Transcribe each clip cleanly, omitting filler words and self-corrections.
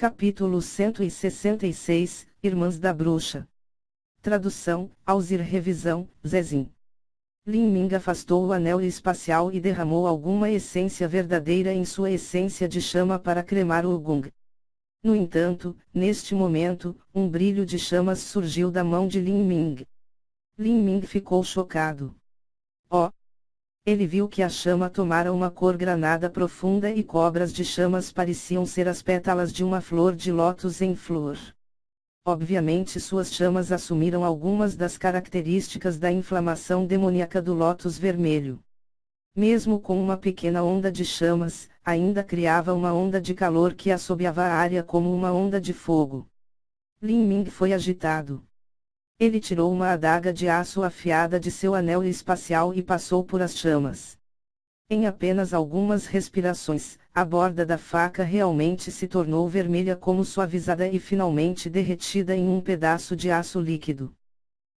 Capítulo 166, Irmãs da Bruxa. Tradução, Alzir Revisão, Zezin. Lin Ming afastou o anel espacial e derramou alguma essência verdadeira em sua essência de chama para cremar o Gung. No entanto, neste momento, um brilho de chamas surgiu da mão de Lin Ming. Lin Ming ficou chocado. Oh! Ele viu que a chama tomara uma cor granada profunda e cobras de chamas pareciam ser as pétalas de uma flor de lótus em flor. Obviamente suas chamas assumiram algumas das características da inflamação demoníaca do lótus vermelho. Mesmo com uma pequena onda de chamas, ainda criava uma onda de calor que assobiava a área como uma onda de fogo. Lin Ming foi agitado. Ele tirou uma adaga de aço afiada de seu anel espacial e passou por as chamas. Em apenas algumas respirações, a borda da faca realmente se tornou vermelha como suavizada e finalmente derretida em um pedaço de aço líquido.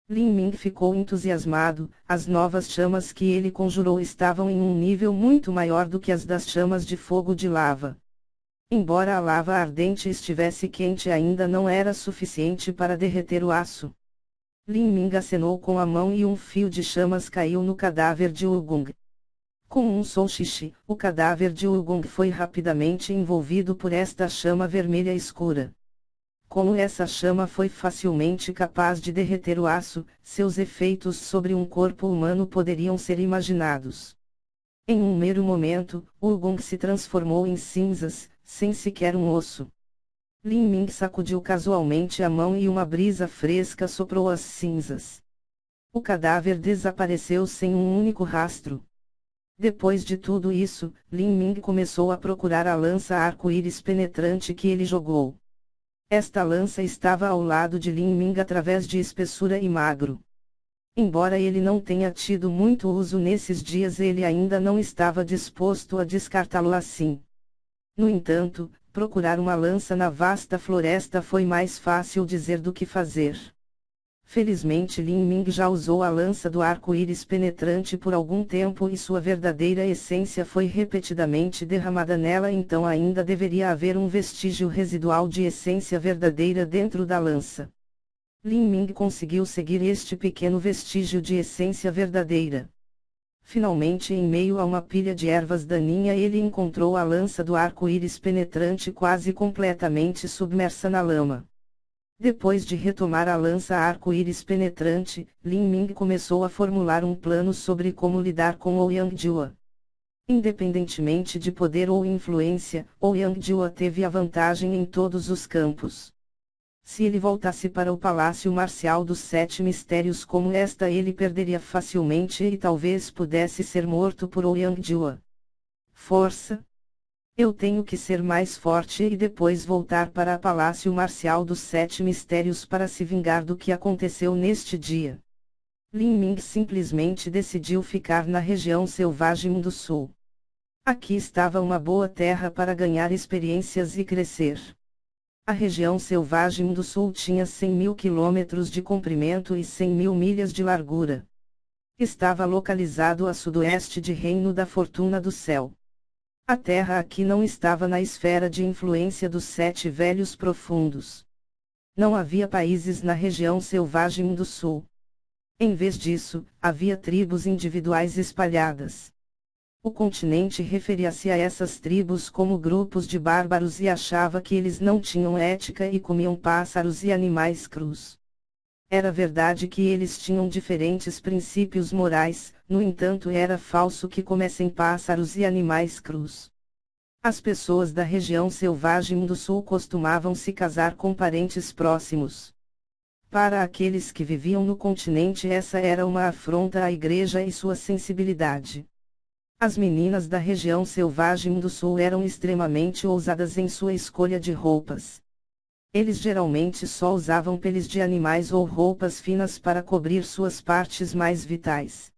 Lin Ming ficou entusiasmado, as novas chamas que ele conjurou estavam em um nível muito maior do que as das chamas de fogo de lava. Embora a lava ardente estivesse quente, ainda não era suficiente para derreter o aço. Lin Ming acenou com a mão e um fio de chamas caiu no cadáver de Ugong. Com um som xixi, o cadáver de Ugong foi rapidamente envolvido por esta chama vermelha escura. Como essa chama foi facilmente capaz de derreter o aço, seus efeitos sobre um corpo humano poderiam ser imaginados. Em um mero momento, Ugong se transformou em cinzas, sem sequer um osso. Lin Ming sacudiu casualmente a mão e uma brisa fresca soprou as cinzas. O cadáver desapareceu sem um único rastro. Depois de tudo isso, Lin Ming começou a procurar a lança arco-íris penetrante que ele jogou. Esta lança estava ao lado de Lin Ming através de espessura e magro. Embora ele não tenha tido muito uso nesses dias, ele ainda não estava disposto a descartá-lo assim. No entanto, procurar uma lança na vasta floresta foi mais fácil dizer do que fazer. Felizmente Lin Ming já usou a lança do arco-íris penetrante por algum tempo e sua verdadeira essência foi repetidamente derramada nela, então ainda deveria haver um vestígio residual de essência verdadeira dentro da lança. Lin Ming conseguiu seguir este pequeno vestígio de essência verdadeira. Finalmente, em meio a uma pilha de ervas daninha, ele encontrou a lança do arco-íris penetrante quase completamente submersa na lama. Depois de retomar a lança arco-íris penetrante, Lin Ming começou a formular um plano sobre como lidar com Ouyang Jua. Independentemente de poder ou influência, Ouyang Jua teve a vantagem em todos os campos. Se ele voltasse para o Palácio Marcial dos Sete Mistérios como esta, ele perderia facilmente e talvez pudesse ser morto por Ouyang Jua. Força! Eu tenho que ser mais forte e depois voltar para o Palácio Marcial dos Sete Mistérios para se vingar do que aconteceu neste dia. Lin Ming simplesmente decidiu ficar na região selvagem do sul. Aqui estava uma boa terra para ganhar experiências e crescer. A região selvagem do sul tinha 100.000 quilômetros de comprimento e 100.000 milhas de largura. Estava localizado a sudoeste de Reino da Fortuna do Céu. A terra aqui não estava na esfera de influência dos Sete Velhos Profundos. Não havia países na região selvagem do sul. Em vez disso, havia tribos individuais espalhadas. O continente referia-se a essas tribos como grupos de bárbaros e achava que eles não tinham ética e comiam pássaros e animais crus. Era verdade que eles tinham diferentes princípios morais, no entanto era falso que comessem pássaros e animais crus. As pessoas da região selvagem do sul costumavam se casar com parentes próximos. Para aqueles que viviam no continente, essa era uma afronta à igreja e sua sensibilidade. As meninas da região selvagem do sul eram extremamente ousadas em sua escolha de roupas. Eles geralmente só usavam peles de animais ou roupas finas para cobrir suas partes mais vitais.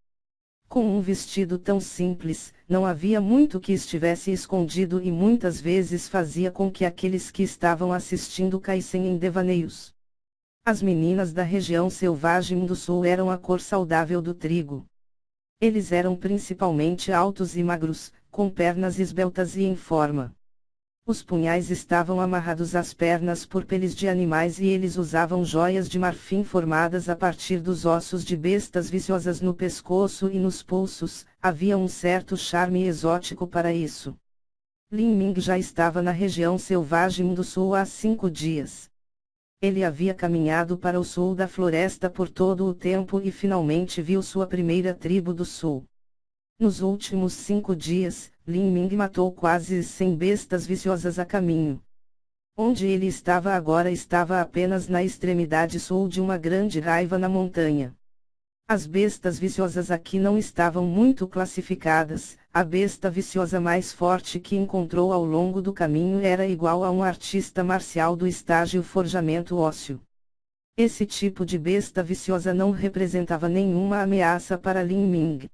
Com um vestido tão simples, não havia muito que estivesse escondido e muitas vezes fazia com que aqueles que estavam assistindo caíssem em devaneios. As meninas da região selvagem do sul eram a cor saudável do trigo. Eles eram principalmente altos e magros, com pernas esbeltas e em forma. Os punhais estavam amarrados às pernas por peles de animais e eles usavam joias de marfim formadas a partir dos ossos de bestas viciosas no pescoço e nos pulsos. Havia um certo charme exótico para isso. Lin Ming já estava na região selvagem do sul há 5 dias. Ele havia caminhado para o sul da floresta por todo o tempo e finalmente viu sua primeira tribo do sul. Nos últimos 5 dias, Lin Ming matou quase 100 bestas viciosas a caminho. Onde ele estava agora estava apenas na extremidade sul de uma grande raiva na montanha. As bestas viciosas aqui não estavam muito classificadas. A besta viciosa mais forte que encontrou ao longo do caminho era igual a um artista marcial do estágio forjamento ósseo. Esse tipo de besta viciosa não representava nenhuma ameaça para Lin Ming.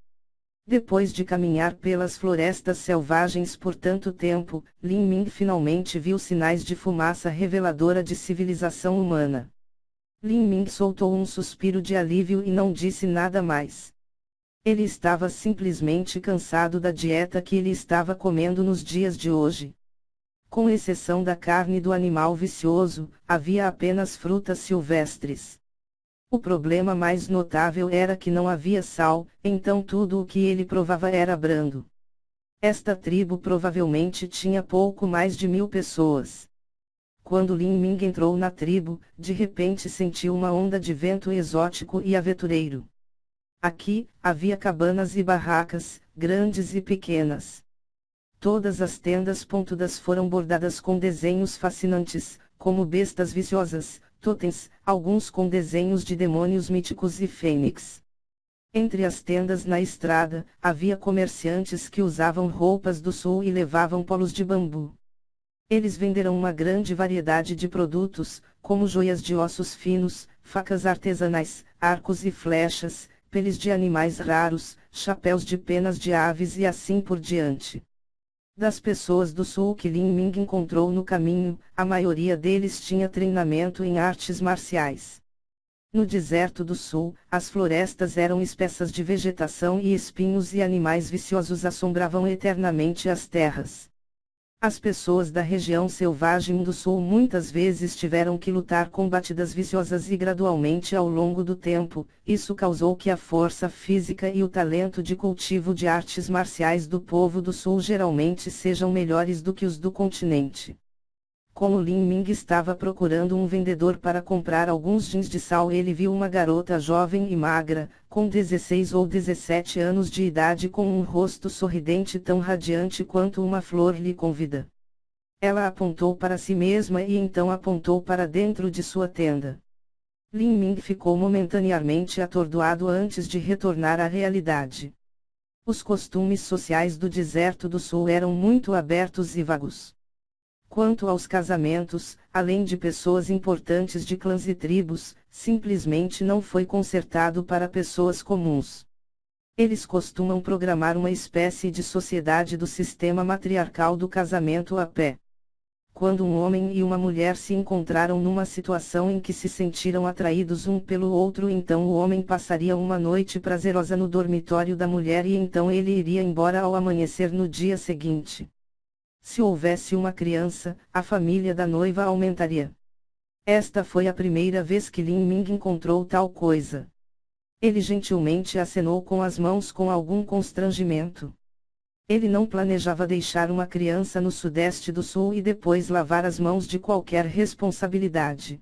Depois de caminhar pelas florestas selvagens por tanto tempo, Lin Ming finalmente viu sinais de fumaça reveladora de civilização humana. Lin Ming soltou um suspiro de alívio e não disse nada mais. Ele estava simplesmente cansado da dieta que ele estava comendo nos dias de hoje. Com exceção da carne do animal vicioso, havia apenas frutas silvestres. O problema mais notável era que não havia sal, então tudo o que ele provava era brando. Esta tribo provavelmente tinha pouco mais de 1000 pessoas. Quando Lin Ming entrou na tribo, de repente sentiu uma onda de vento exótico e aventureiro. Aqui, havia cabanas e barracas, grandes e pequenas. Todas as tendas pontudas foram bordadas com desenhos fascinantes, como bestas viciosas, totens, alguns com desenhos de demônios míticos e fênix. Entre as tendas na estrada, havia comerciantes que usavam roupas do sul e levavam polos de bambu. Eles venderam uma grande variedade de produtos, como joias de ossos finos, facas artesanais, arcos e flechas, peles de animais raros, chapéus de penas de aves e assim por diante. Das pessoas do sul que Lin Ming encontrou no caminho, a maioria deles tinha treinamento em artes marciais. No deserto do sul, as florestas eram espessas de vegetação e espinhos e animais viciosos assombravam eternamente as terras. As pessoas da região selvagem do sul muitas vezes tiveram que lutar com batidas viciosas e gradualmente ao longo do tempo, isso causou que a força física e o talento de cultivo de artes marciais do povo do sul geralmente sejam melhores do que os do continente. Como Lin Ming estava procurando um vendedor para comprar alguns jeans de sal, ele viu uma garota jovem e magra, com 16 ou 17 anos de idade com um rosto sorridente tão radiante quanto uma flor lhe convida. Ela apontou para si mesma e então apontou para dentro de sua tenda. Lin Ming ficou momentaneamente atordoado antes de retornar à realidade. Os costumes sociais do deserto do sul eram muito abertos e vagos. Quanto aos casamentos, além de pessoas importantes de clãs e tribos, simplesmente não foi consertado para pessoas comuns. Eles costumam programar uma espécie de sociedade do sistema matriarcal do casamento a pé. Quando um homem e uma mulher se encontraram numa situação em que se sentiram atraídos um pelo outro, então o homem passaria uma noite prazerosa no dormitório da mulher e então ele iria embora ao amanhecer no dia seguinte. Se houvesse uma criança, a família da noiva aumentaria. Esta foi a primeira vez que Lin Ming encontrou tal coisa. Ele gentilmente acenou com as mãos com algum constrangimento. Ele não planejava deixar uma criança no sudeste do sul e depois lavar as mãos de qualquer responsabilidade.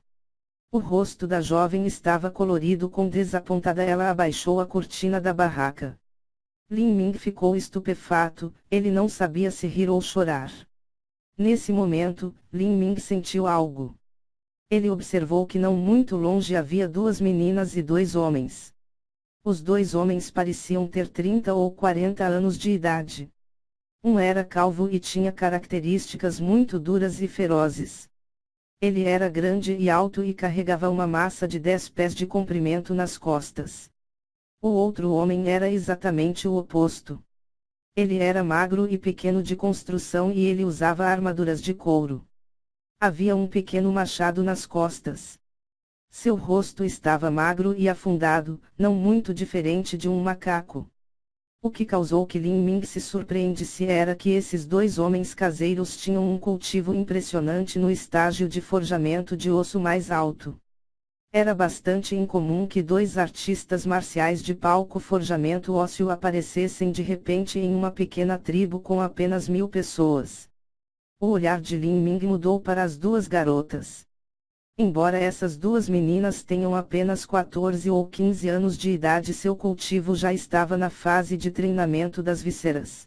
O rosto da jovem estava colorido com desapontada. Ela abaixou a cortina da barraca. Lin Ming ficou estupefato, ele não sabia se rir ou chorar. Nesse momento, Lin Ming sentiu algo. Ele observou que não muito longe havia 2 meninas e 2 homens. Os 2 homens pareciam ter 30 ou 40 anos de idade. Um era calvo e tinha características muito duras e ferozes. Ele era grande e alto e carregava uma massa de 10 pés de comprimento nas costas. O outro homem era exatamente o oposto. Ele era magro e pequeno de construção e ele usava armaduras de couro. Havia um pequeno machado nas costas. Seu rosto estava magro e afundado, não muito diferente de um macaco. O que causou que Lin Ming se surpreendesse era que esses dois homens caseiros tinham um cultivo impressionante no estágio de forjamento de osso mais alto. Era bastante incomum que dois artistas marciais de palco forjamento ósseo aparecessem de repente em uma pequena tribo com apenas 1000 pessoas. O olhar de Lin Ming mudou para as duas garotas. Embora essas duas meninas tenham apenas 14 ou 15 anos de idade, seu cultivo já estava na fase de treinamento das vísceras.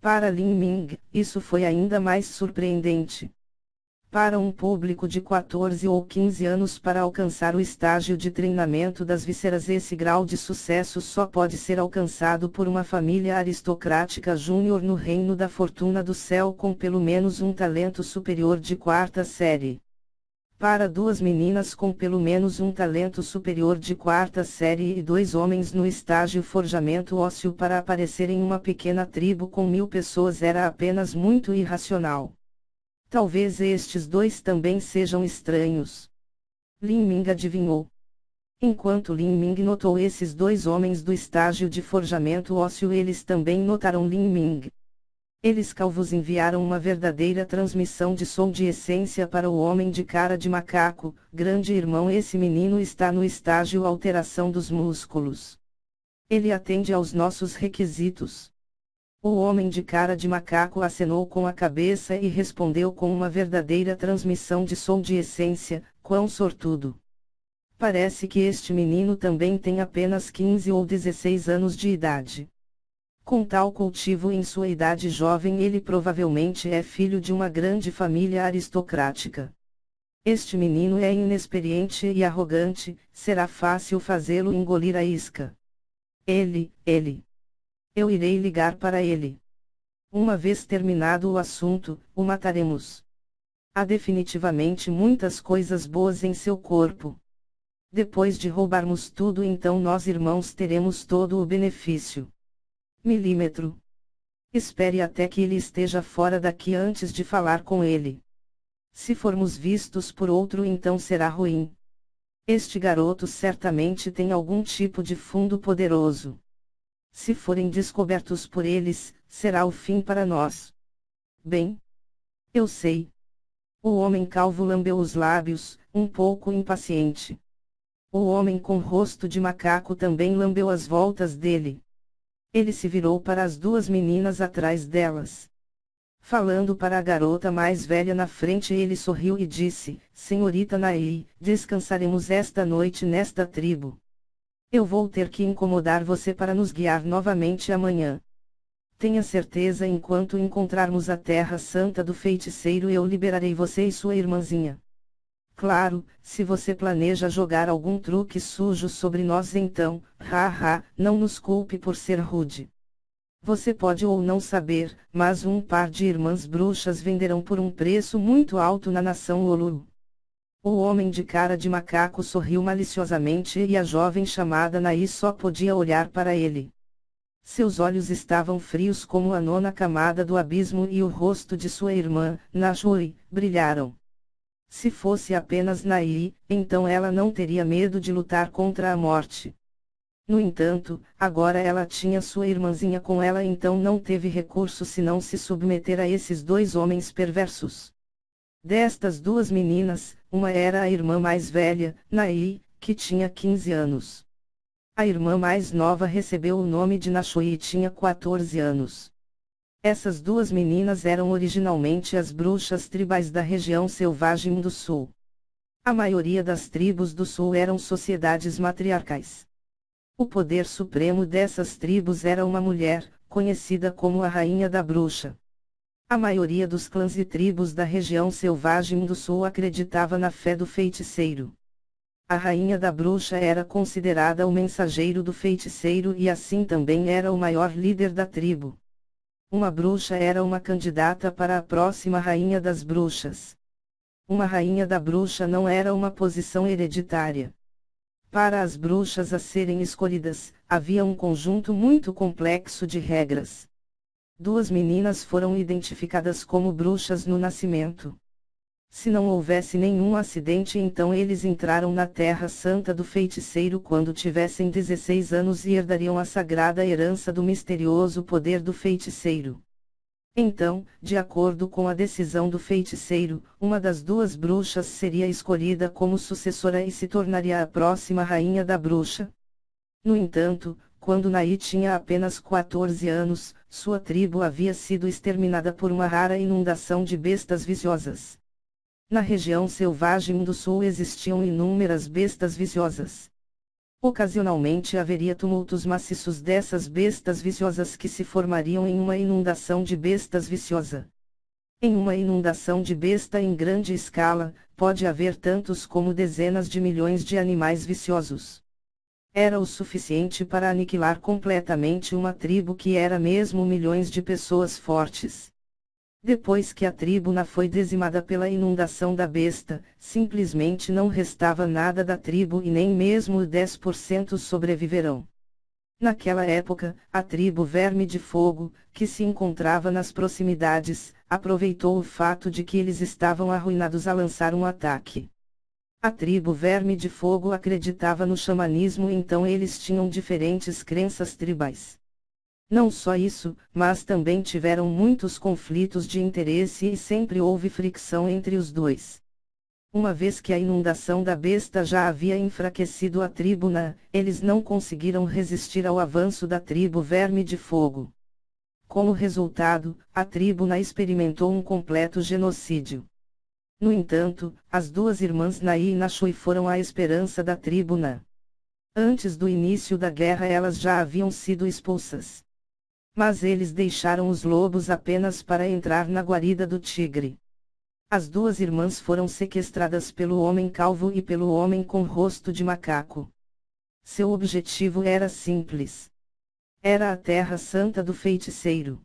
Para Lin Ming, isso foi ainda mais surpreendente. Para um público de 14 ou 15 anos para alcançar o estágio de treinamento das vísceras, esse grau de sucesso só pode ser alcançado por uma família aristocrática júnior no reino da fortuna do céu com pelo menos um talento superior de 4ª série. Para duas meninas com pelo menos um talento superior de 4ª série e dois homens no estágio forjamento ósseo para aparecer em uma pequena tribo com 1000 pessoas era apenas muito irracional. Talvez estes dois também sejam estranhos. Lin Ming adivinhou. Enquanto Lin Ming notou esses dois homens do estágio de forjamento ósseo, eles também notaram Lin Ming. Eles calvos enviaram uma verdadeira transmissão de som de essência para o homem de cara de macaco. Grande irmão, esse menino está no estágio alteração dos músculos. Ele atende aos nossos requisitos. O homem de cara de macaco acenou com a cabeça e respondeu com uma verdadeira transmissão de som de essência. Quão sortudo! Parece que este menino também tem apenas 15 ou 16 anos de idade. Com tal cultivo em sua idade jovem, ele provavelmente é filho de uma grande família aristocrática. Este menino é inexperiente e arrogante, será fácil fazê-lo engolir a isca. Ele. Eu irei ligar para ele. Uma vez terminado o assunto, o mataremos. Há definitivamente muitas coisas boas em seu corpo. Depois de roubarmos tudo, então nós irmãos teremos todo o benefício. Milímetro. Espere até que ele esteja fora daqui antes de falar com ele. Se formos vistos por outro, então será ruim. Este garoto certamente tem algum tipo de fundo poderoso. Se forem descobertos por eles, será o fim para nós. Bem, eu sei. O homem calvo lambeu os lábios, um pouco impaciente. O homem com rosto de macaco também lambeu as voltas dele. Ele se virou para as duas meninas atrás delas. Falando para a garota mais velha na frente, ele sorriu e disse: Senhorita Nai, descansaremos esta noite nesta tribo. Eu vou ter que incomodar você para nos guiar novamente amanhã. Tenha certeza, enquanto encontrarmos a Terra Santa do Feiticeiro, eu liberarei você e sua irmãzinha. Claro, se você planeja jogar algum truque sujo sobre nós, então, não nos culpe por ser rude. Você pode ou não saber, mas um par de irmãs bruxas venderão por um preço muito alto na nação Olulu. O homem de cara de macaco sorriu maliciosamente e a jovem chamada Nai só podia olhar para ele. Seus olhos estavam frios como a 9ª camada do abismo e o rosto de sua irmã, Najoi, brilharam. Se fosse apenas Nai, então ela não teria medo de lutar contra a morte. No entanto, agora ela tinha sua irmãzinha com ela, então não teve recurso senão se submeter a esses dois homens perversos. Destas duas meninas, uma era a irmã mais velha, Nai, que tinha 15 anos. A irmã mais nova recebeu o nome de Nashui e tinha 14 anos. Essas duas meninas eram originalmente as bruxas tribais da região selvagem do sul. A maioria das tribos do sul eram sociedades matriarcais. O poder supremo dessas tribos era uma mulher, conhecida como a Rainha da Bruxa. A maioria dos clãs e tribos da região selvagem do sul acreditava na fé do feiticeiro. A Rainha da Bruxa era considerada o mensageiro do feiticeiro e assim também era o maior líder da tribo. Uma bruxa era uma candidata para a próxima Rainha das Bruxas. Uma Rainha da Bruxa não era uma posição hereditária. Para as bruxas a serem escolhidas, havia um conjunto muito complexo de regras. Duas meninas foram identificadas como bruxas no nascimento. Se não houvesse nenhum acidente, então eles entraram na Terra Santa do Feiticeiro quando tivessem 16 anos e herdariam a sagrada herança do misterioso poder do feiticeiro. Então, de acordo com a decisão do feiticeiro, uma das duas bruxas seria escolhida como sucessora e se tornaria a próxima rainha da bruxa. No entanto, quando Nai tinha apenas 14 anos, sua tribo havia sido exterminada por uma rara inundação de bestas viciosas. Na região selvagem do sul existiam inúmeras bestas viciosas. Ocasionalmente haveria tumultos maciços dessas bestas viciosas que se formariam em uma inundação de bestas viciosa. Em uma inundação de besta em grande escala, pode haver tantos como dezenas de milhões de animais viciosos. Era o suficiente para aniquilar completamente uma tribo que era mesmo milhões de pessoas fortes. Depois que a tribo foi dizimada pela inundação da besta, simplesmente não restava nada da tribo e nem mesmo 10% sobreviverão. Naquela época, a tribo Verme de Fogo, que se encontrava nas proximidades, aproveitou o fato de que eles estavam arruinados a lançar um ataque. A tribo Verme de Fogo acreditava no xamanismo, então eles tinham diferentes crenças tribais. Não só isso, mas também tiveram muitos conflitos de interesse e sempre houve fricção entre os dois. Uma vez que a inundação da besta já havia enfraquecido a tribo eles não conseguiram resistir ao avanço da tribo Verme de Fogo. Como resultado, a tribo experimentou um completo genocídio. No entanto, as duas irmãs Nai e Nashui foram a esperança da tribo Antes do início da guerra elas já haviam sido expulsas. Mas eles deixaram os lobos apenas para entrar na guarida do tigre. As duas irmãs foram sequestradas pelo homem calvo e pelo homem com rosto de macaco. Seu objetivo era simples. Era a Terra Santa do Feiticeiro.